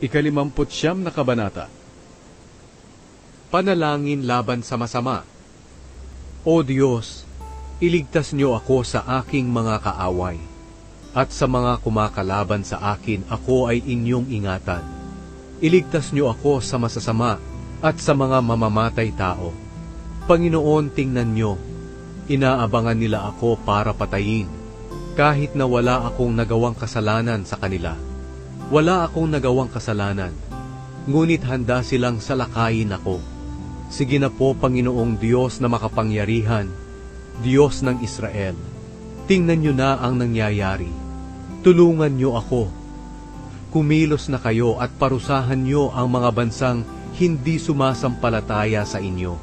Ikalimamputsyam na kabanata. Panalangin laban sa masama. O Diyos, iligtas niyo ako sa aking mga kaaway, at sa mga kumakalaban sa akin ako ay inyong ingatan. Iligtas niyo ako sa masasama at sa mga mamamatay tao. Panginoon, tingnan niyo, inaabangan nila ako para patayin, kahit na wala akong nagawang kasalanan sa kanila. Wala akong nagawang kasalanan, ngunit handa silang salakayin ako. Sige na po, Panginoong Diyos na makapangyarihan, Diyos ng Israel. Tingnan niyo na ang nangyayari. Tulungan niyo ako. Kumilos na kayo at parusahan niyo ang mga bansang hindi sumasampalataya sa inyo.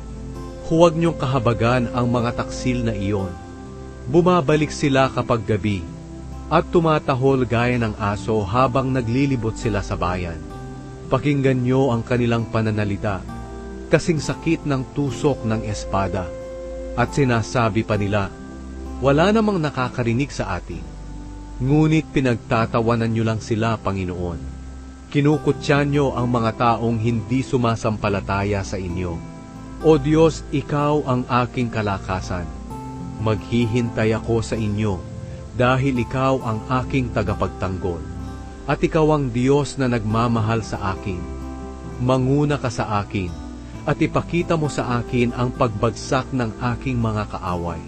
Huwag niyong kahabagan ang mga taksil na iyon. Bumabalik sila kapag gabi, at tumatahol gaya ng aso habang naglilibot sila sa bayan. Pakinggan niyo ang kanilang pananalita, kasing sakit ng tusok ng espada. At sinasabi pa nila, wala namang nakakarinig sa atin. Ngunit pinagtatawanan niyo lang sila, Panginoon. Kinukutya niyo ang mga taong hindi sumasampalataya sa inyo. O Diyos, Ikaw ang aking kalakasan. Maghihintay ako sa inyo, dahil Ikaw ang aking tagapagtanggol, at Ikaw ang Diyos na nagmamahal sa akin. Manguna ka sa akin, at ipakita mo sa akin ang pagbagsak ng aking mga kaaway.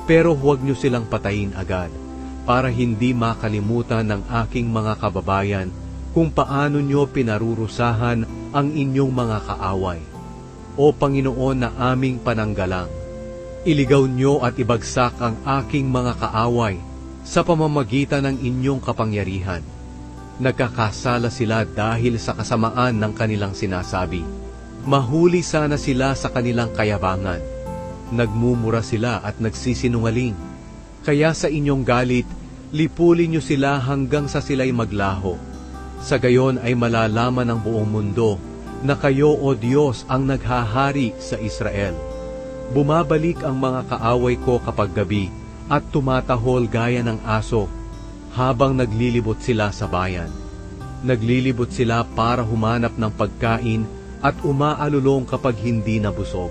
Pero huwag niyo silang patayin agad, para hindi makalimutan ng aking mga kababayan kung paano niyo pinarurusahan ang inyong mga kaaway. O Panginoon na aming pananggalang, iligaw niyo at ibagsak ang aking mga kaaway sa pamamagitan ng inyong kapangyarihan. Nagkakasala sila dahil sa kasamaan ng kanilang sinasabi. Mahuli sana sila sa kanilang kayabangan. Nagmumura sila at nagsisinungaling. Kaya sa inyong galit, lipulin niyo sila hanggang sa sila'y maglaho. Sa gayon ay malalaman ng buong mundo na kayo, O Diyos, ang naghahari sa Israel. Bumabalik ang mga kaaway ko kapag gabi, at tumatahol gaya ng aso habang naglilibot sila sa bayan. Naglilibot sila para humanap ng pagkain at umaalulong kapag hindi nabusog.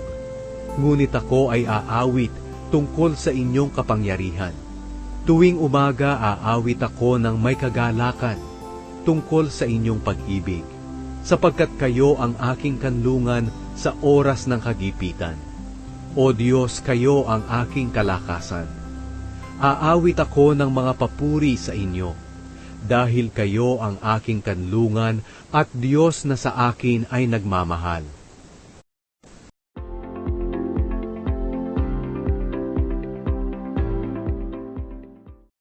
Ngunit ako ay aawit tungkol sa inyong kapangyarihan. Tuwing umaga aawit ako ng may kagalakan tungkol sa inyong pag-ibig, sapagkat kayo ang aking kanlungan sa oras ng kagipitan. O Diyos, kayo ang aking kalakasan. Aawit ako ng mga papuri sa inyo, dahil kayo ang aking kanlungan at Diyos na sa akin ay nagmamahal.